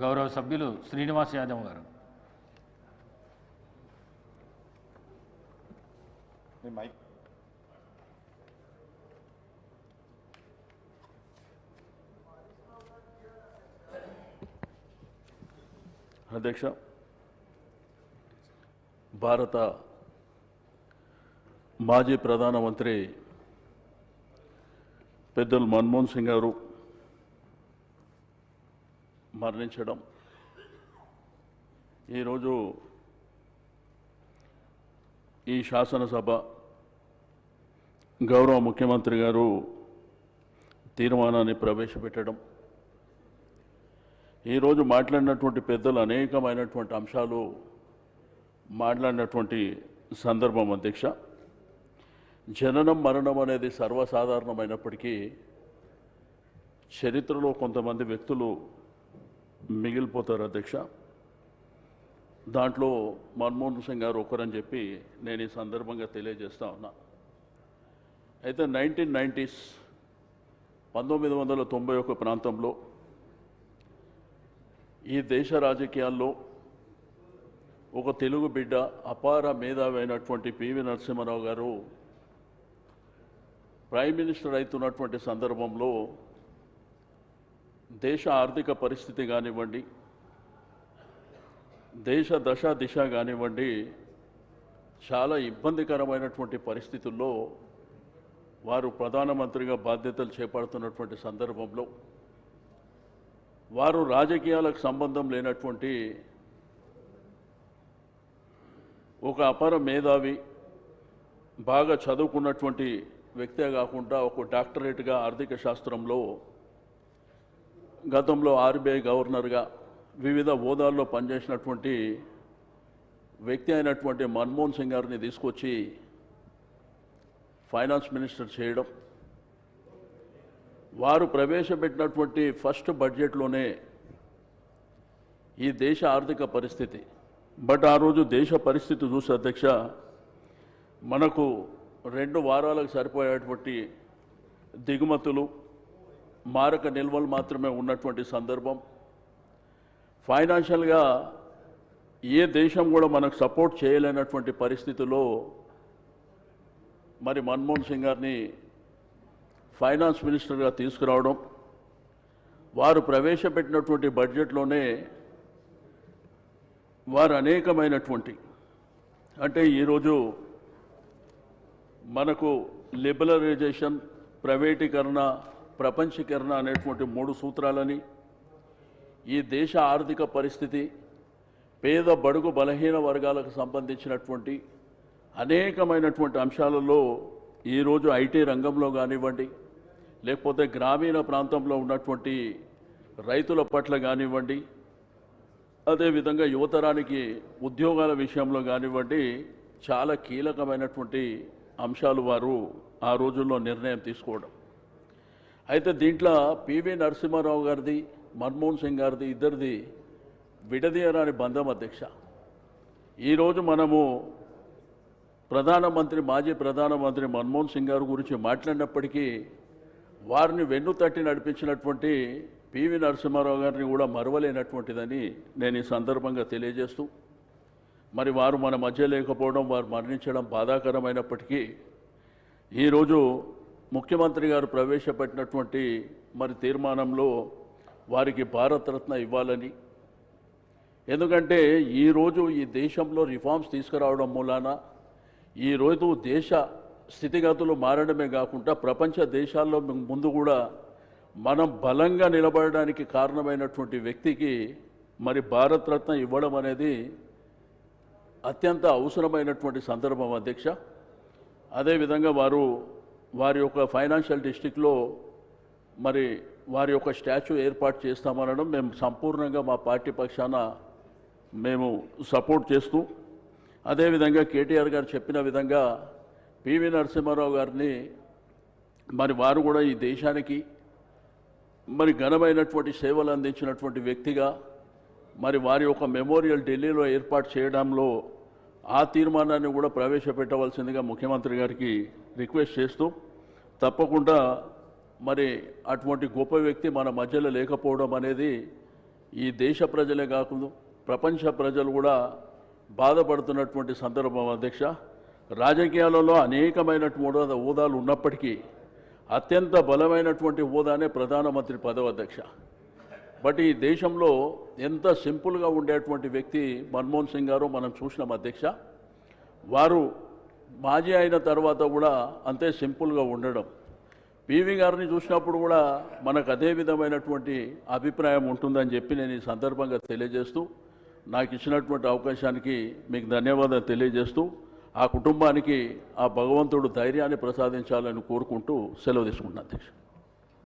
గౌరవ సభ్యులు శ్రీనివాస్ యాదవ్ గారు. అధ్యక్ష, భారత మాజీ ప్రధానమంత్రి పెద్దలు మన్మోహన్ సింగ్ గారు మరణించడం ఈరోజు ఈ శాసనసభ గౌరవ ముఖ్యమంత్రి గారు తీర్మానాన్ని ప్రవేశపెట్టడం, ఈరోజు మాట్లాడినటువంటి పెద్దలు అనేకమైనటువంటి అంశాలు మాట్లాడినటువంటి సందర్భం అధ్యక్ష. జననం మరణం అనేది సర్వసాధారణమైనప్పటికీ చరిత్రలో కొంతమంది వ్యక్తులు మిగిలిపోతారు అధ్యక్ష. దాంట్లో మన్మోహన్ సింగ్ గారు ఒకరని చెప్పి నేను ఈ సందర్భంగా తెలియజేస్తా ఉన్నా. అయితే 1990s 1991 ప్రాంతంలో ఈ దేశ రాజకీయాల్లో ఒక తెలుగు బిడ్డ అపార మేధావి అయినటువంటి పివి నరసింహారావు గారు ప్రైమ్ మినిస్టర్ అవుతున్నటువంటి సందర్భంలో దేశ ఆర్థిక పరిస్థితి కానివ్వండి, దేశ దశ దిశ కానివ్వండి, చాలా ఇబ్బందికరమైనటువంటి పరిస్థితుల్లో వారు ప్రధానమంత్రిగా బాధ్యతలు చేపడుతున్నటువంటి సందర్భంలో వారు రాజకీయాలకు సంబంధం లేనటువంటి ఒక అపార మేధావి, బాగా చదువుకున్నటువంటి వ్యక్తే కాకుండా ఒక డాక్టరేట్గా ఆర్థిక శాస్త్రంలో, గతంలో ఆర్బీఐ గవర్నర్గా వివిధ హోదాల్లో పనిచేసినటువంటి వ్యక్తి అయినటువంటి మన్మోహన్ సింగ్ గారిని తీసుకొచ్చి ఫైనాన్స్ మినిస్టర్ చేయడం, వారు ప్రవేశపెట్టినటువంటి ఫస్ట్ బడ్జెట్లోనే ఈ దేశ ఆర్థిక పరిస్థితి, బట్ ఆ రోజు దేశ పరిస్థితి చూసి అధ్యక్ష, మనకు 2 వారాలకు సరిపోయేటువంటి దిగుమతులు, మారక నిల్వలు మాత్రమే ఉన్నటువంటి సందర్భం. ఫైనాన్షియల్గా ఏ దేశం కూడా మనకు సపోర్ట్ చేయలేనటువంటి పరిస్థితుల్లో మరి మన్మోహన్ సింగ్ గారిని ఫైనాన్స్ మినిస్టర్గా తీసుకురావడం, వారు ప్రవేశపెట్టినటువంటి బడ్జెట్లోనే వారు అనేకమైనటువంటి, అంటే ఈరోజు మనకు లిబరలైజేషన్, ప్రైవేటీకరణ, ప్రపంచీకరణ అనేటువంటి 3 సూత్రాలని, ఈ దేశ ఆర్థిక పరిస్థితి, పేద బడుగు బలహీన వర్గాలకు సంబంధించినటువంటి అనేకమైనటువంటి అంశాలలో ఈరోజు ఐటీ రంగంలో కానివ్వండి, లేకపోతే గ్రామీణ ప్రాంతంలో ఉన్నటువంటి రైతుల పట్ల కానివ్వండి, అదేవిధంగా యువతరానికి ఉద్యోగాల విషయంలో కానివ్వండి, చాలా కీలకమైనటువంటి అంశాలు వారు ఆ రోజుల్లో నిర్ణయం తీసుకోవడం. అయితే దీంట్లో పివి నరసింహారావు గారిది, మన్మోహన్ సింగ్ గారిది ఇద్దరిది విడదీయరాని బంధం అధ్యక్ష. ఈరోజు మనము మాజీ ప్రధానమంత్రి మన్మోహన్ సింగ్ గారి గురించి మాట్లాడినప్పటికీ వారిని వెన్నుతట్టి నడిపించినటువంటి పివి నరసింహారావు గారిని కూడా మరవలేనటువంటిదని నేను ఈ సందర్భంగా తెలియజేస్తూ, మరి వారు మన మధ్య లేకపోవడం, వారు మరణించడం బాధాకరమైనప్పటికీ ఈరోజు ముఖ్యమంత్రి గారు ప్రవేశపెట్టినటువంటి మరి తీర్మానంలో వారికి భారతరత్న ఇవ్వాలని, ఎందుకంటే ఈరోజు ఈ దేశంలో రిఫార్మ్స్ తీసుకురావడం మూలాన ఈరోజు దేశ స్థితిగతులు మారడమే కాకుండా ప్రపంచ దేశాల్లో ముందు కూడా మనం బలంగా నిలబడడానికి కారణమైనటువంటి వ్యక్తికి మరి భారతరత్న ఇవ్వడం అనేది అత్యంత అవసరమైనటువంటి సందర్భం అధ్యక్ష. అదేవిధంగా వారి యొక్క ఫైనాన్షియల్ డిస్ట్రిక్ట్లో మరి వారి యొక్క స్టాచ్యూ ఏర్పాటు చేస్తామనడం మేము సంపూర్ణంగా మా పార్టీ పక్షాన మేము సపోర్ట్ చేస్తూ, అదేవిధంగా కేటీఆర్ గారు చెప్పిన విధంగా పివి నరసింహారావు గారిని మరి వారు కూడా ఈ దేశానికి మరి ఘనమైనటువంటి సేవలు అందించినటువంటి వ్యక్తిగా మరి వారి యొక్క మెమోరియల్ ఢిల్లీలో ఏర్పాటు చేయడంలో ఆ తీర్మానాన్ని కూడా ప్రవేశపెట్టవలసిందిగా ముఖ్యమంత్రి గారికి రిక్వెస్ట్ చేస్తూ, తప్పకుండా మరి అటువంటి గొప్ప వ్యక్తి మన మధ్యలో లేకపోవడం అనేది ఈ దేశ ప్రజలే కాకుండా ప్రపంచ ప్రజలు కూడా బాధపడుతున్నటువంటి సందర్భం అధ్యక్ష. రాజకీయాలలో అనేకమైనటువంటి హోదాలు ఉన్నప్పటికీ అత్యంత బలమైనటువంటి హోదానే ప్రధానమంత్రి పదవి అధ్యక్ష. బట్ ఈ దేశంలో ఎంత సింపుల్గా ఉండేటువంటి వ్యక్తి మన్మోహన్ సింగ్ గారు మనం చూసినాం అధ్యక్ష. వారు మాజీ అయిన తర్వాత కూడా అంతే సింపుల్గా ఉండడం, పివి గారిని చూసినప్పుడు కూడా మనకు అదే విధమైనటువంటి అభిప్రాయం ఉంటుందని చెప్పి నేను ఈ సందర్భంగా తెలియజేస్తూ, నాకు ఇచ్చినటువంటి అవకాశానికి మీకు ధన్యవాదాలు తెలియజేస్తూ, ఆ కుటుంబానికి ఆ భగవంతుడు ధైర్యాన్ని ప్రసాదించాలని కోరుకుంటూ సెలవు తీసుకుంటున్నాను అధ్యక్ష.